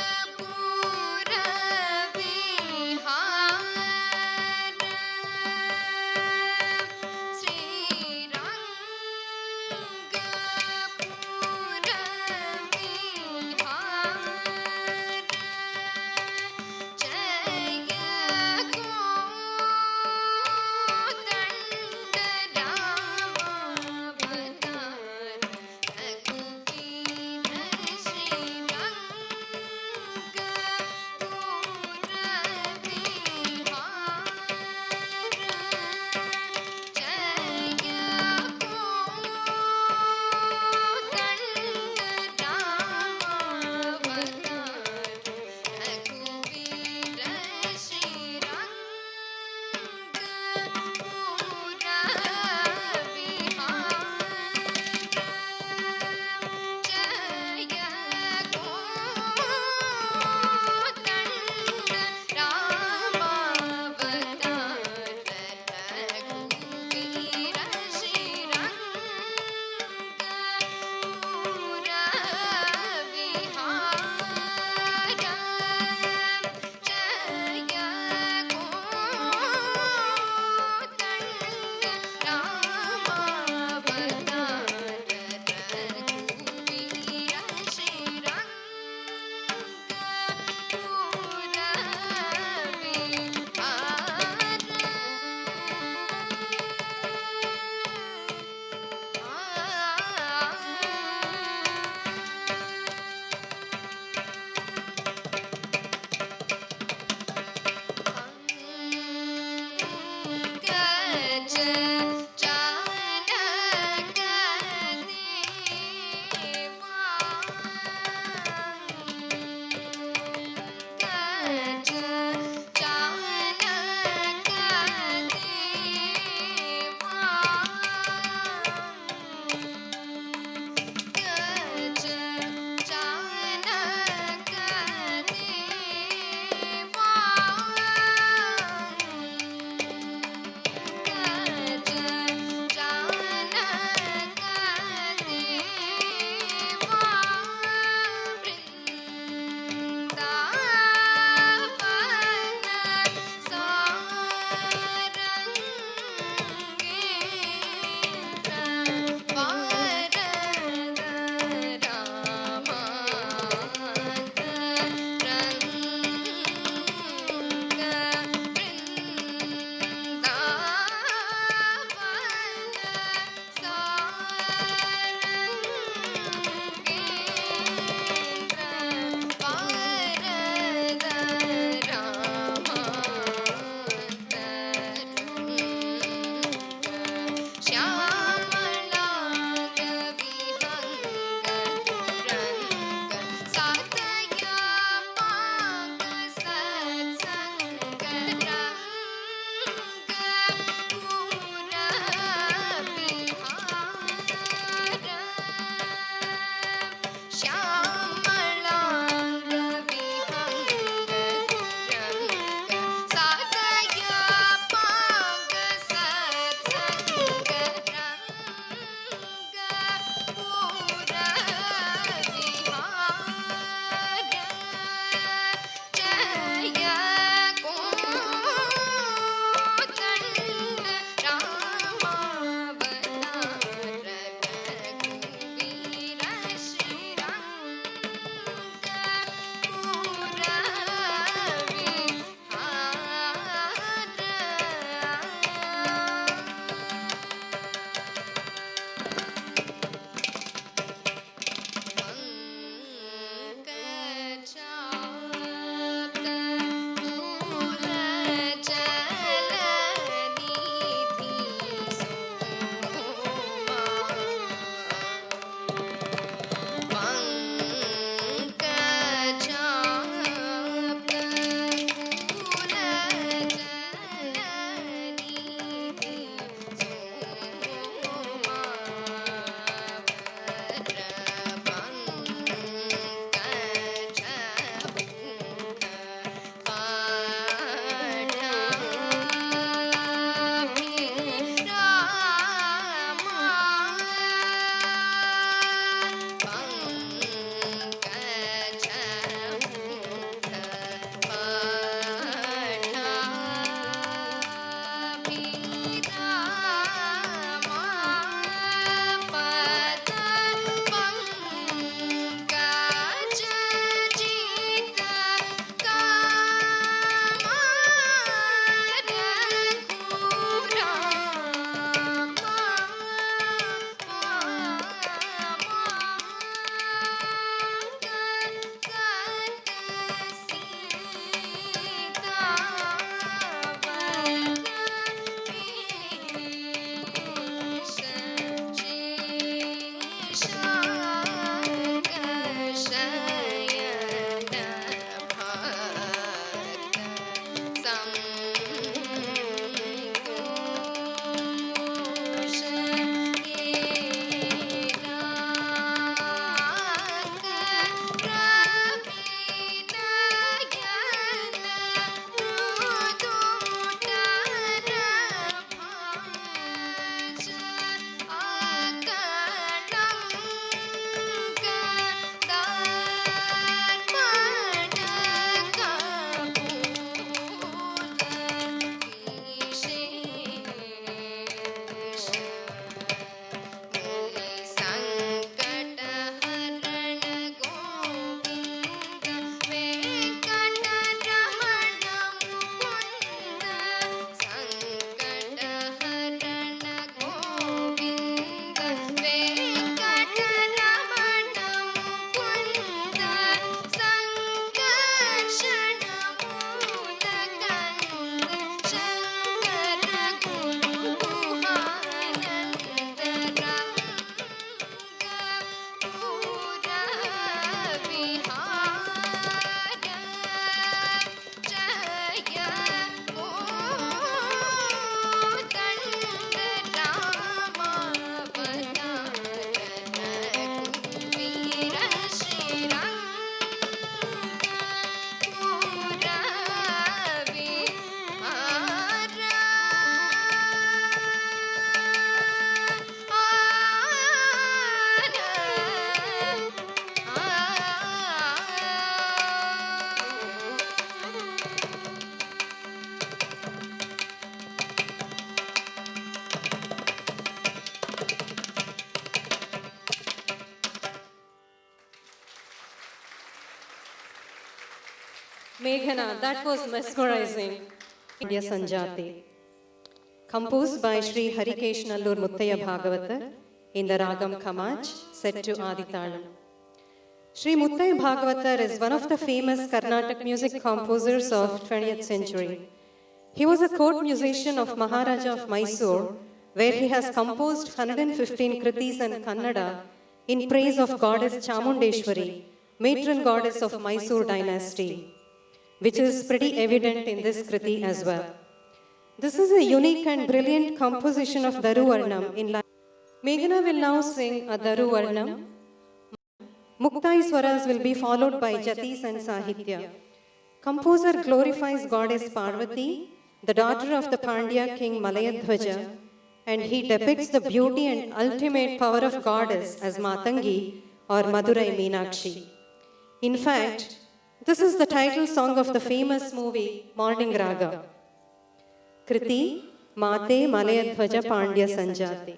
Rangpur Vihar Meghana, that was mesmerizing. India Sanjati. Composed by Sri Harikesh Nallur Muttaya Bhagavatar in the Ragam Kamaj, set to Aditalam. Sri Muttaya Bhagavatar is one of the famous Carnatic music composers of 20th century. He was a court musician of Maharaja of Mysore, where he has composed 115 kritis in Kannada in praise of goddess Chamundeshwari, matron goddess of Mysore dynasty, which is pretty evident in this kriti as well. This is a unique and brilliant composition of Daru Varnam in line. Meghana will now sing a Daru Varnam. Muktai Swaras will be followed by Jatis and Sahitya. Composer glorifies goddess Parvati, the daughter of the Pandya king Malayadhwaja, and he depicts the beauty and ultimate power of goddess as Matangi or Madurai Meenakshi. In fact, this is the title song of the famous movie Morning Raga. Kriti Mate Malayadhwaja Pandya Sanjate.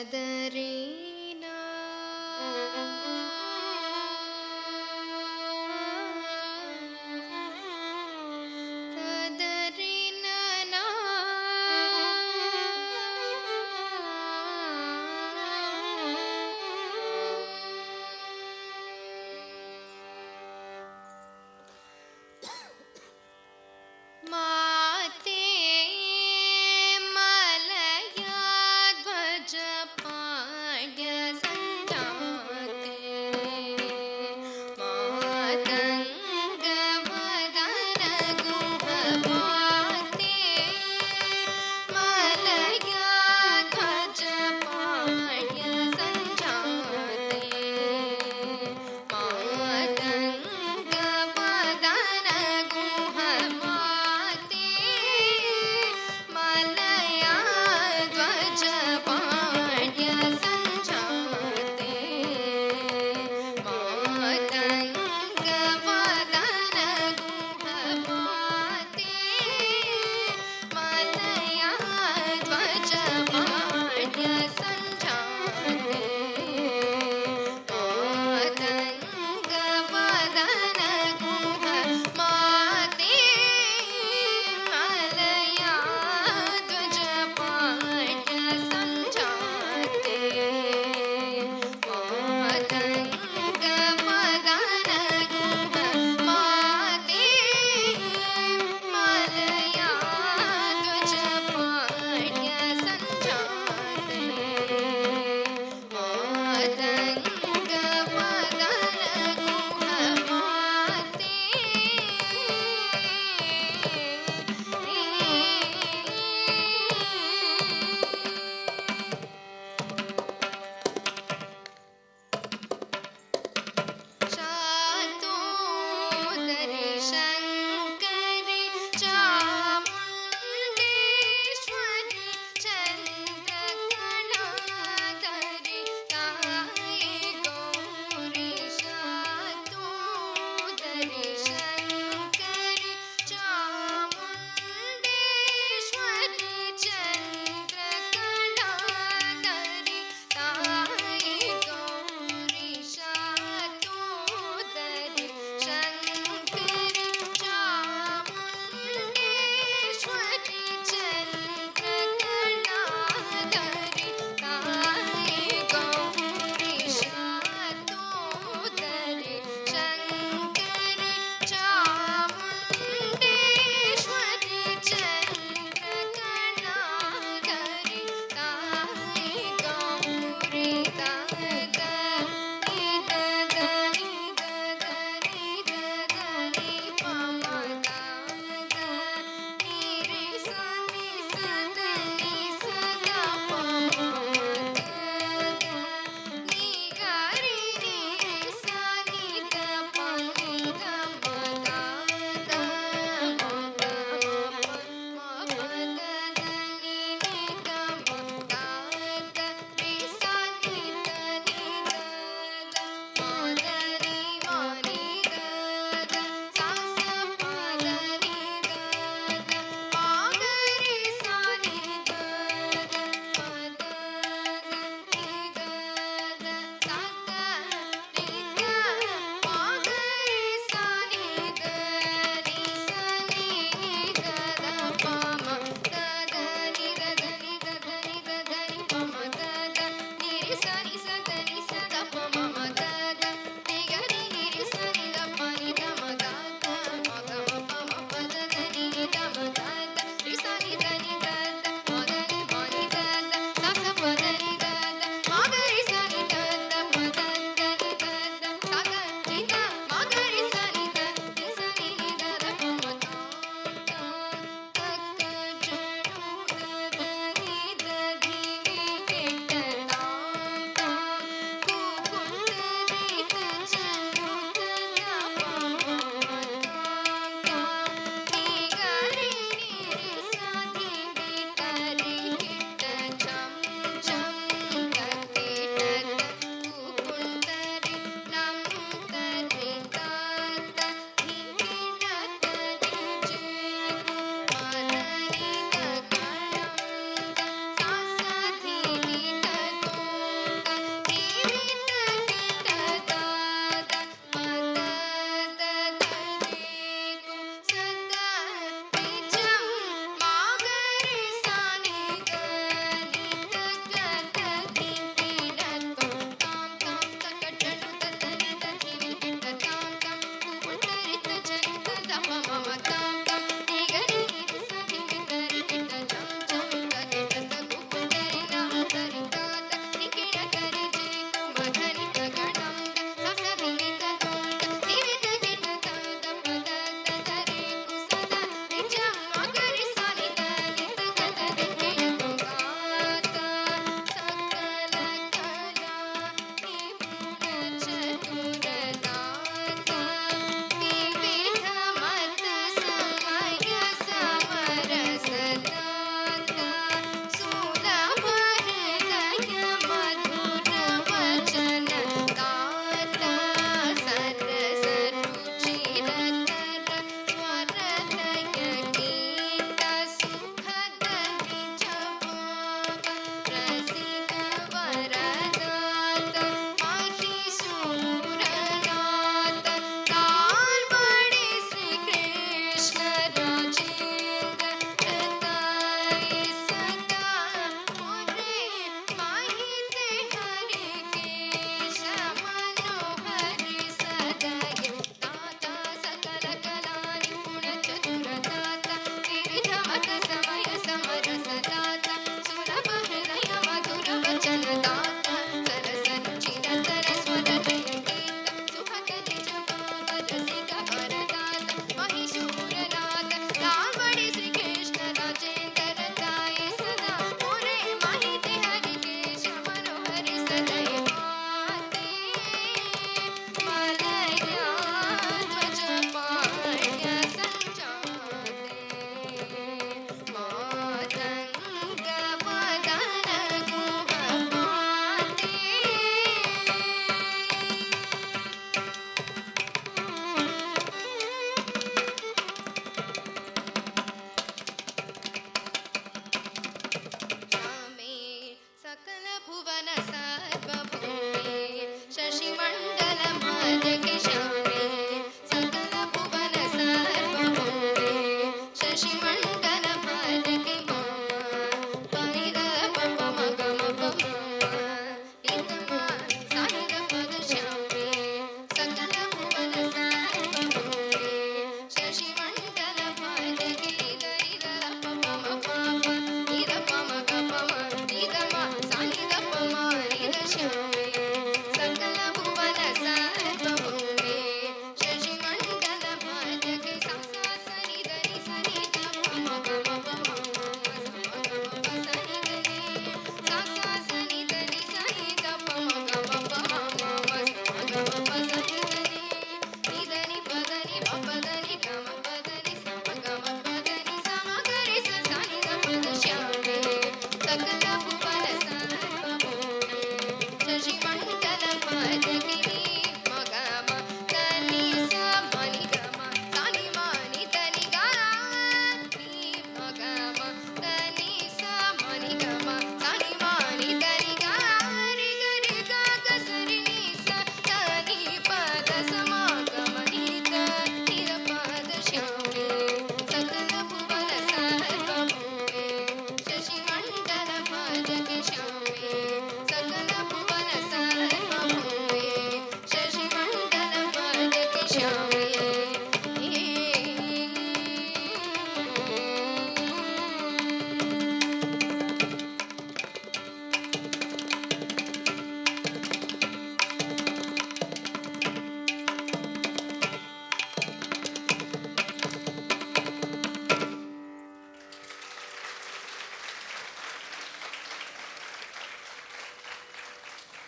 Tadarina Tadarina na Mate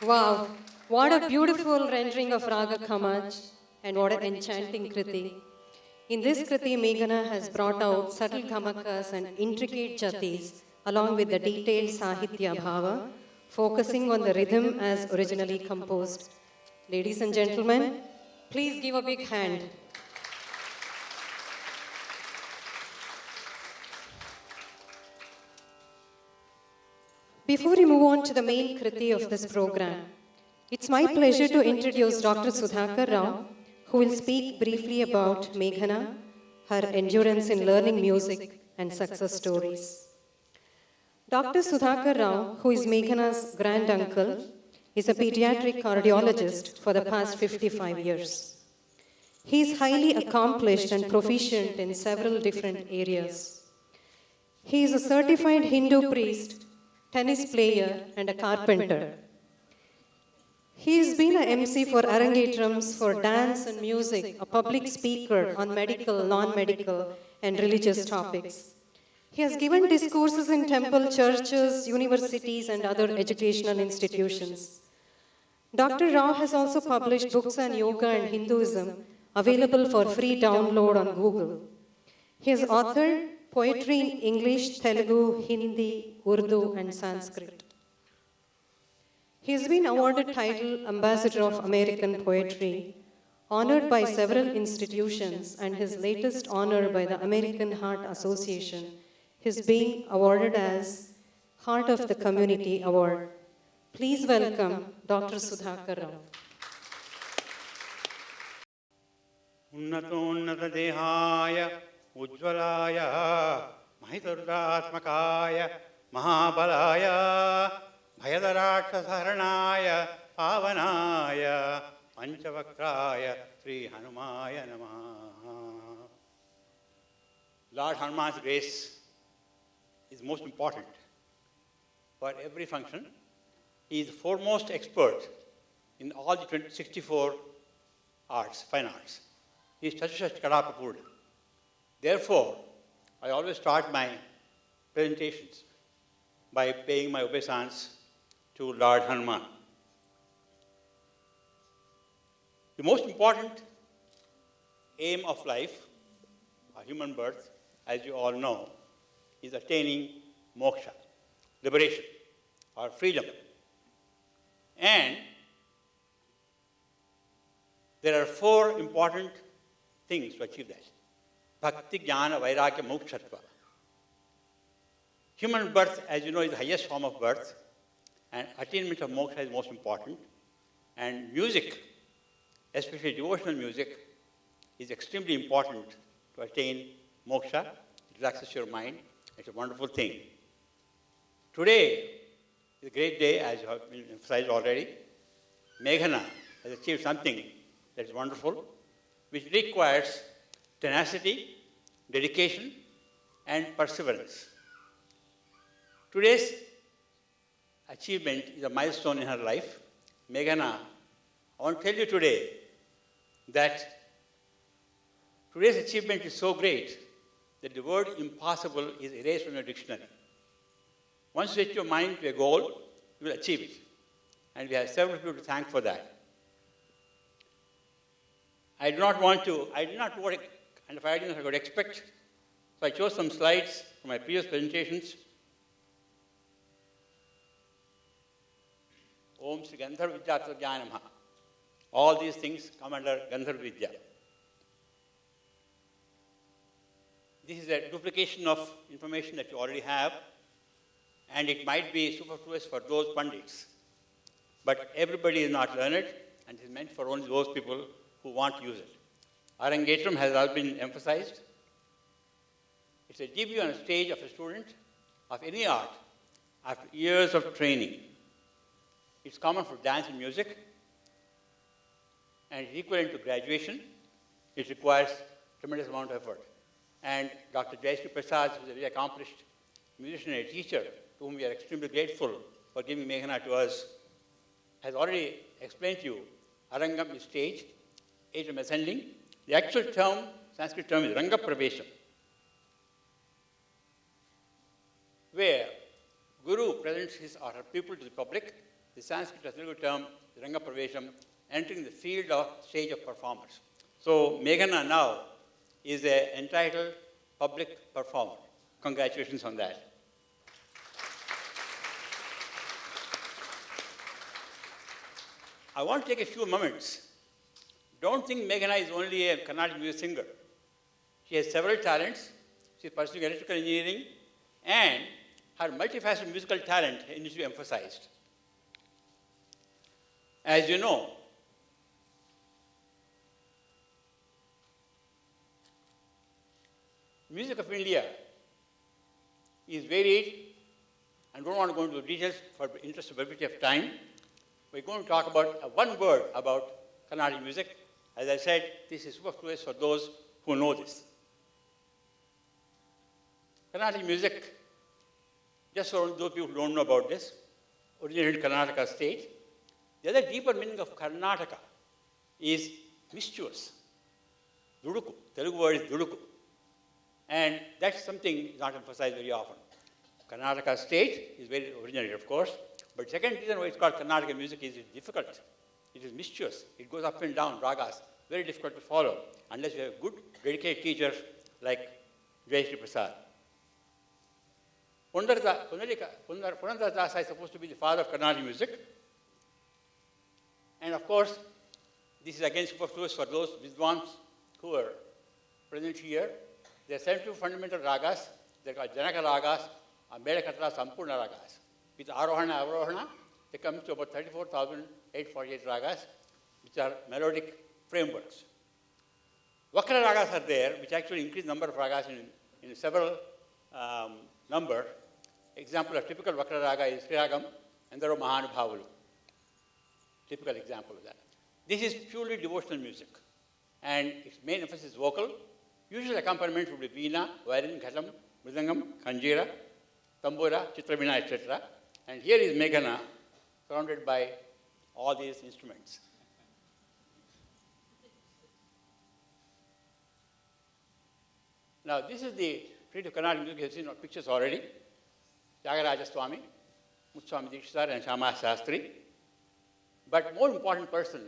Wow, what a beautiful rendering of Raga Khamaj and what an enchanting Kriti. In this Kriti, Meghana has brought out subtle gamakas and intricate jatis along with the detailed Sahitya Bhava, focusing on the rhythm as originally composed. Ladies and gentlemen, please give a big hand. Before we move on to the main Kriti of this program, it's my pleasure to introduce Dr. Sudhakar Rao, who will speak briefly about Meghana, her endurance in learning music and success stories. Dr. Sudhakar Rao, who is Meghana's granduncle, is a pediatric cardiologist for the past 55 years. He is highly accomplished and proficient in several different areas. He is a certified Hindu priest, tennis player, and a carpenter. He has been an MC for Arangetrams for dance and music, a public speaker on medical, non-medical, and religious topics. He has given discourses in temple, churches, universities, and other educational institutions. Dr. Rao has also published books on yoga and Hinduism available for free download on Google. He has authored poetry in English, Telugu, Hindi, Urdu, and Sanskrit. He has been awarded title Ambassador of American Poetry, honored by several institutions, and his latest honor by the American Heart Association is being awarded as Heart of the Community Award. Please welcome Dr. Sudhakar Rao. Unnatonnata dehaya Ujvalaya Mahidurgatmakaya Mahabalaya Bhayadarashasharanaya Pavanaya Panchavakraya Sri Hanumaya Namaha. Lord Hanuman's grace is most important for every function. He is the foremost expert in all the 64 arts, fine arts. He is such Kadapapurda. Therefore, I always start my presentations by paying my obeisance to Lord Hanuman. The most important aim of life, a human birth, as you all know, is attaining moksha, liberation, or freedom. And there are 4 important things to achieve that. Bhakti, Jnana, Vairagya, Mokshatva. Human birth, as you know, is the highest form of birth, and attainment of moksha is most important. And music, especially devotional music, is extremely important to attain moksha. It relaxes your mind. It's a wonderful thing. Today is a great day, as you have been emphasized already. Meghana has achieved something that is wonderful, which requires tenacity, dedication, and perseverance. Today's achievement is a milestone in her life. Meghana, I want to tell you today that today's achievement is so great that the word impossible is erased from your dictionary. Once you set your mind to a goal, you will achieve it. And we have several people to thank for that. I did not know what kind of ideas I could expect, so I chose some slides from my previous presentations. Om Sri Gandharva Vidyatra Jnanamaha. All these things come under Gandharva Vidya. This is a duplication of information that you already have, and it might be superfluous for those pandits. But everybody is not learned, and it is meant for only those people who want to use it. Arangetram has all been emphasized. It's a debut on a stage of a student of any art after years of training. It's common for dance and music, and it's equivalent to graduation it requires tremendous amount of effort. And Dr. Jayashree Prasad, who is a very accomplished musician and a teacher, to whom we are extremely grateful for giving Meghana to us, has already explained to you, Arangam is stage, age of ascending. The actual term, Sanskrit term is Ranga Pravesham, where Guru presents his or her pupil to the public. The Sanskrit or Telugu term is Ranga Pravesham, entering the field of stage of performers. So Meghana now is an entitled public performer. Congratulations on that. I want to take a few moments. Don't think Meghana is only a Carnatic music singer. She has several talents. She is pursuing electrical engineering, and her multifaceted musical talent needs to be emphasized. As you know, music of India is varied, and don't want to go into details for interest of brevity of time. We're going to talk about one word about Carnatic music. As I said, this is superfluous for those who know this. Carnatic music, just for those people who don't know about this, originated in Karnataka state. The other deeper meaning of Karnataka is mischievous. Duduku. Telugu word is duduku. And that's something not emphasized very often. Karnataka state is very originated, of course. But second reason why it's called Karnataka music is it's difficult. It is mischievous. It goes up and down, ragas. Very difficult to follow unless you have good, dedicated teachers like Jayashree Prasad. Purandara Dasa is supposed to be the father of Carnatic music. And of course, this is again superfluous for those Vidwans who are present here. There are 72 fundamental ragas. They are called Janaka ragas, Medakatla Sampurna ragas. With Arohana, Avrohana, they come to about 34,848 ragas, which are melodic frameworks. Vakra ragas are there, which actually increase the number of ragas in several number. Example of typical Vakra raga is Sriragam and there are Mahanubhavalu. Typical example of that. This is purely devotional music, and its main emphasis is vocal. Usual accompaniment would be veena, violin, ghatam, mridangam, kanjira, tambura, chitraveena, etc. And here is Meghana, surrounded by all these instruments. Now, this is the treatment of Carnatic music. You have seen our pictures already. Tyagaraja Swami, Muthuswami Dikshidhar, and Shama Shastri. But more important person,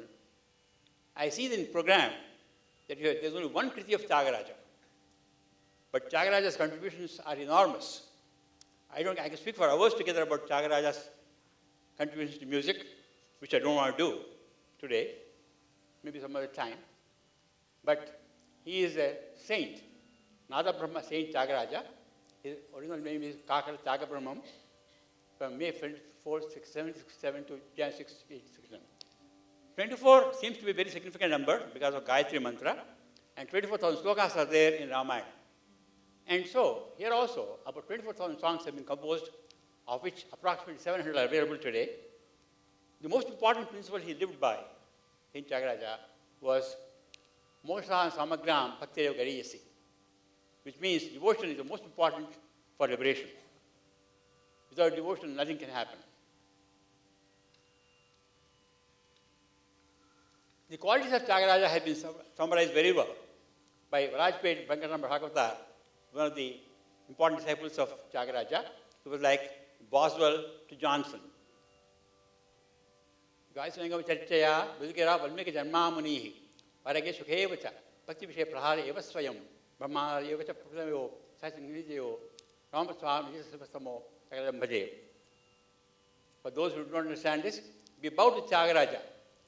I see in the program that there's only one Kriti of Tyagaraja. But Tyagaraja's contributions are enormous. I can speak for hours together about Tyagaraja's contributions to music, which I don't want to do today, maybe some other time. But he is a saint. Nada Brahma Saint Tyagaraja. His original name is Kakar Tyagabrahmam, from May 24, 767 to January 6, 867. 24 seems to be a very significant number because of Gayatri Mantra, and 24,000 slokas are there in Ramayana. And so, here also, about 24,000 songs have been composed, of which approximately 700 are available today. The most important principle he lived by in Tyagaraja was Moksha Samagram Bhaktirev Gariyasi, which means devotion is the most important for liberation. Without devotion, nothing can happen. The qualities of Tyagaraja have been summarized very well by Rajpet Venkatram Bhagavatar, one of the important disciples of Tyagaraja, who was like Boswell to Johnson. Gaisangam Charchaya, Budikira, Valmiki Janma Munihi, Varage Sukhevacha, Bhakti Vishay Prahara Eva Swayam, Brahma Yevacha Prasamayo, Sasangrijo, Ramaswam, Yasavasamo, Tyagaraja Bhaje. For those who do not understand this, be about the Tyagaraja,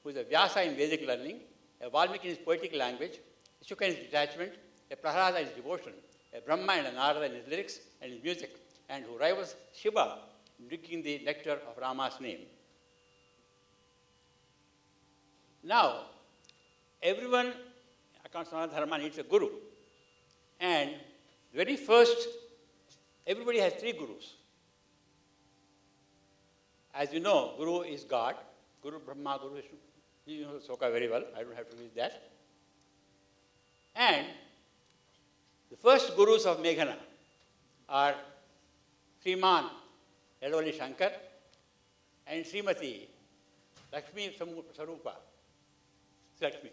who is a Vyasa in Vedic learning, a Valmiki in his poetic language, a Shuka in his detachment, a Prahlada in his devotion, a Brahma and a Narada in his lyrics and his music, and who rivals Shiva in drinking the nectar of Rama's name. Now, everyone, according to Sanatana Dharma, needs a guru. And very first, everybody has three gurus. As you know, Guru is God. Guru Brahma, Guru Vishnu. You know Soka very well. I don't have to read that. And the first gurus of Meghana are Sriman Yadavalli Shankar and Srimati Lakshmi Sarupa. Lakshmi.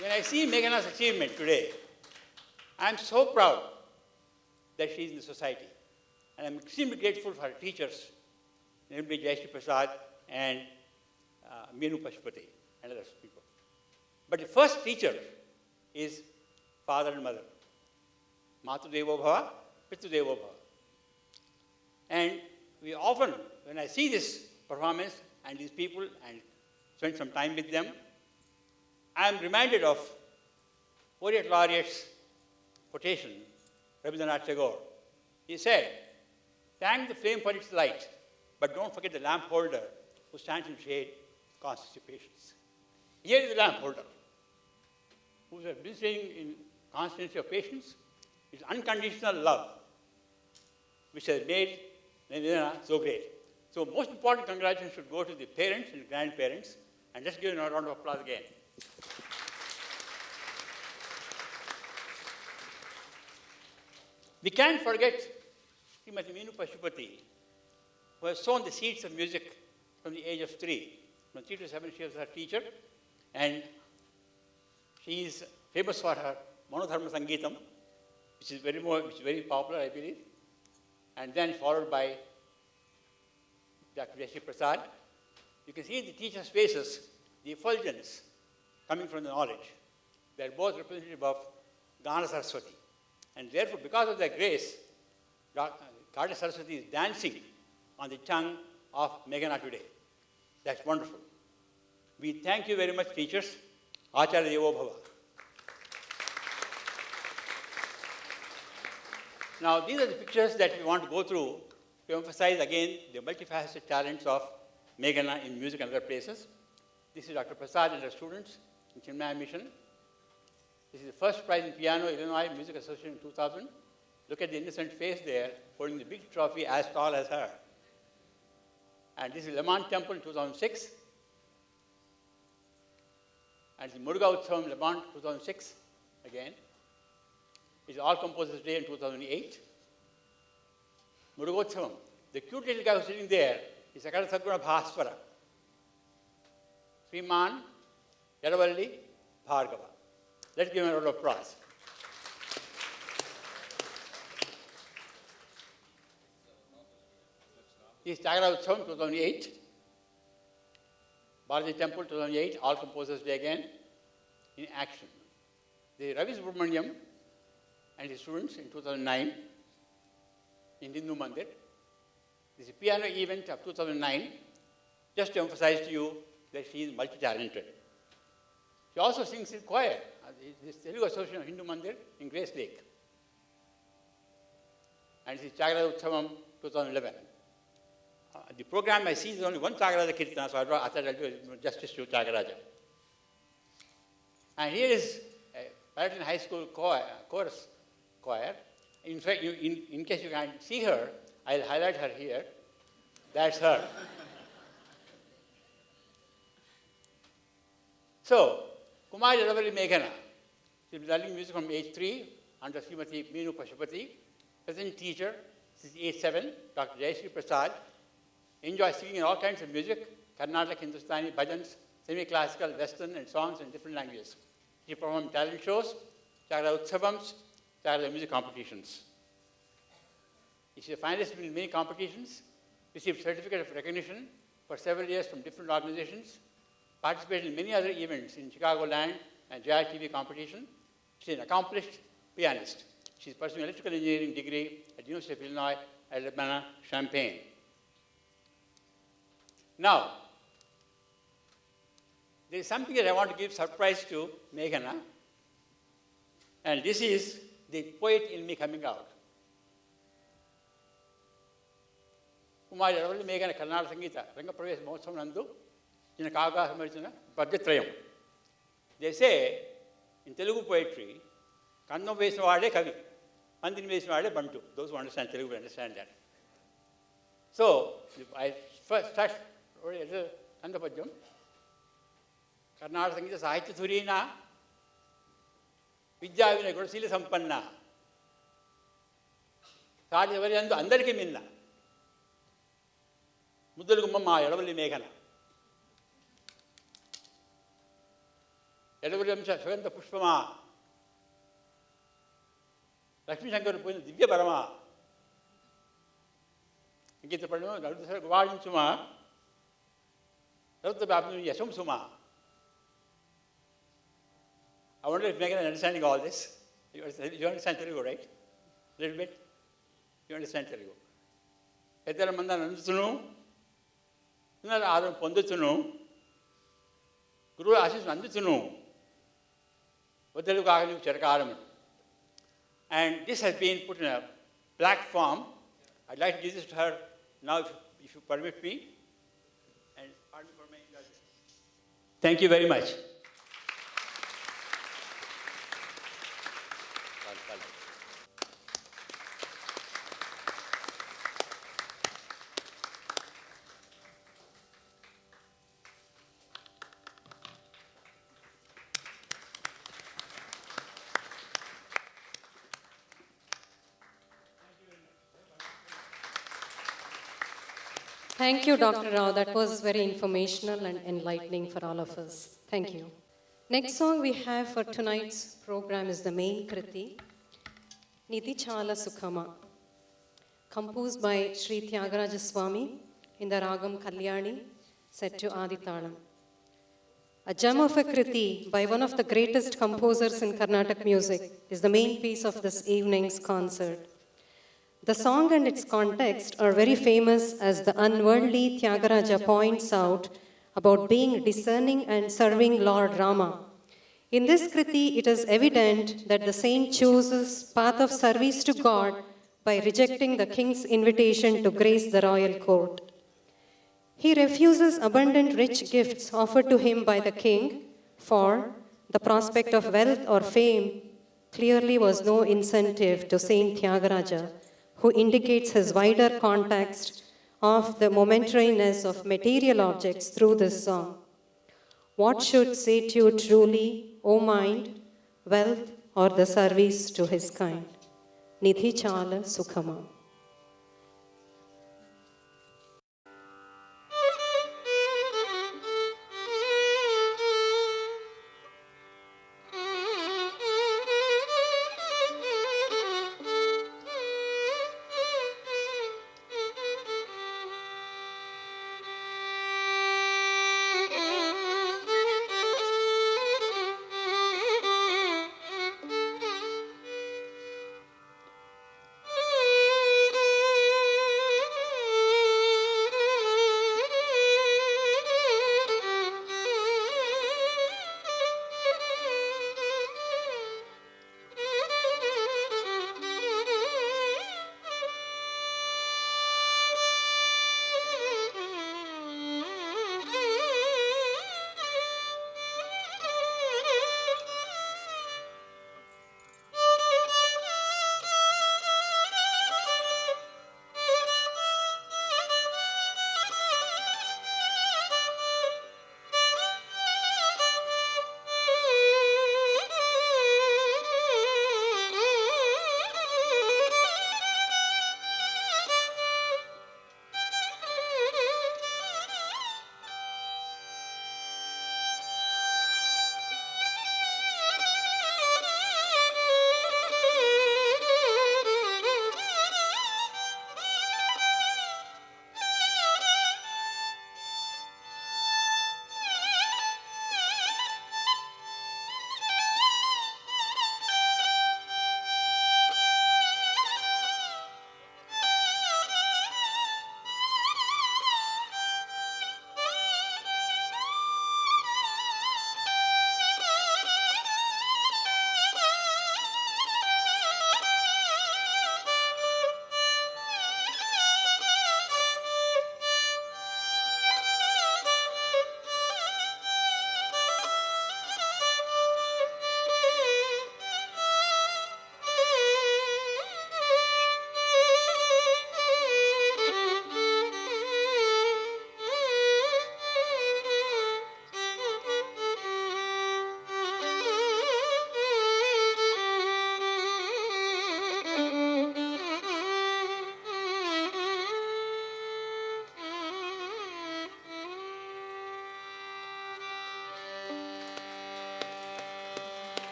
When I see Meghana's achievement today, I am so proud that she is in the society. And I'm extremely grateful for her teachers, namely Jayashree Prasad and Meenu Pashupati and other people. But the first teacher is father and mother. Matu Devo Bhava, Pitu Devo Bhava. And we often, when I see this performance and these people and spend some time with them, I am reminded of Poet Laureate's quotation, Rabindranath Tagore. He said, "Thank the flame for its light, but don't forget the lamp holder who stands in shade, constancy, patience." Here is the lamp holder, who is administering in constancy of patience. It's unconditional love, which has made Meghana so great. So most important congratulations should go to the parents and grandparents, and let's give them a round of applause again. We can't forget Srimati Meenu Pashupati, who has sown the seeds of music from the age of 3. From 3 to 7, she was her teacher, and she is famous for her Manodharma Sangeetam, which is very popular, I believe, and then followed by Dr. Jayashree Prasad. You can see in the teachers' faces the effulgence coming from the knowledge. They are both representative of Gana Saraswati. And therefore, because of their grace, Gana Saraswati is dancing on the tongue of Meghana today. That's wonderful. We thank you very much, teachers. Acharya Devo Bhava. Now, these are the pictures that we want to go through to emphasize again the multifaceted talents of Meghana in music and other places. This is Dr. Prasad and her students in Chinmaya Mission. This is the first prize in piano, Illinois Music Association in 2000. Look at the innocent face there, holding the big trophy as tall as her. And this is Lemont Temple in 2006. And the Muruga Utsavam, Lemont, 2006, again. It's All Composers Day in 2008. Muruga Utsavam. The cute little guy who's sitting there is Sakara Sadguna Bhaskara. Sriman Yadavalli Bhargava. Let's give him a round of applause. This is Chagara Utsavam, 2008. Bharati Temple, 2008. All Composers Day again in action. The Ravi Subramaniam and his students in 2009 in Hindu Mandir. This is a piano event of 2009, just to emphasize to you that she is multi-talented. She also sings in choir, this Telugu Association of Hindu Mandir in Grace Lake. And this is Chagara Utsavam 2011. The program I see is only one Chagaraja Kirtana, so I thought I'll do justice to Chagaraja. And here is a Paraton High School chorus choir. In fact, in case you can't see her, I'll highlight her here. That's her. So, Kumari Yadavalli Meghana. She's been learning music from age 3 under Srimati Meenu Pashupati. Present teacher, this is age 7, Dr. Jayashree Prasad. Enjoys singing in all kinds of music, Carnatic, Hindustani, bhajans, semi-classical, western, and songs in different languages. She performed talent shows, Chagara Utsavams, Chagara music competitions. She is a finalist in many competitions, received certificate of recognition for several years from different organizations, participated in many other events in Chicagoland and Jaya TV competition. She is an accomplished pianist. She is pursuing electrical engineering degree at the University of Illinois at Urbana-Champaign. Now, there is something that I want to give surprise to Meghana, and this is the poet in me coming out. Kumari Yadavalli Meghana Karnataka Sangeeta Rangapravesh Mahotsavam Nandu Jina Kaga Samarchana Padyatrayam. They say in Telugu poetry, Kannam Vesina Vade Kavi, Pandini Vesina Vade Bantu. Those who understand Telugu will understand that. So I first start Kandapadyam. Karnataka ಸಂಗೀತ ಸಾಹಿತ್ಯ ಧುರೀಣ, విద్యావినయ గుణశీల సంపన్న, సాటి ఎవరి అందు అందరికీ మిన్న, ముద్దుల గుమ్మమ్మ ఎడవల్లి మేఘన, ఎడవల్లి అంశ సుగంధ పుష్పమా, లక్ష్మీశంకరు పోయిన దివ్య పరమా, ఇంకిత పడము నలుగురు గువాళించుమా, ప్రభుత్వ వ్యాప్తి యశంసుమా. I wonder if Meghana is understanding all this. You understand Telugu, right? A little bit? You understand Telugu. ఇద్దరు మంది అందుతును, ఆదరణ పొందుతును, గురువు ఆశీస్సును అందుతును, వద్దలు కాక నీకు చిరకాలము. And this has been put in a black form. I'd like to give this to her now, if you permit me. And pardon for my indulgence. Thank you very much. Thank you, Dr. Rao. That was very informational and enlightening for all of us. Thank you. Next song we have for tonight's program is the main Kriti, Nidhi Chala Sukhama, composed by Sri Tyagaraja Swami in the Ragam Kalyani, set to Aditalam. A gem of a Kriti by one of the greatest composers in Carnatic music is the main piece of this evening's concert. The song and its context are very famous, as the unworldly Tyagaraja points out about being discerning and serving Lord Rama. In this Kriti, it is evident that the saint chooses path of service to God by rejecting the king's invitation to grace the royal court. He refuses abundant rich gifts offered to him by the king, for the prospect of wealth or fame clearly was no incentive to Saint Tyagaraja, who indicates his wider context of the momentariness of material objects through this song. What should sate you truly, O mind, wealth or the service to his kind? Nidhi Chala Sukhama.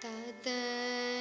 Tada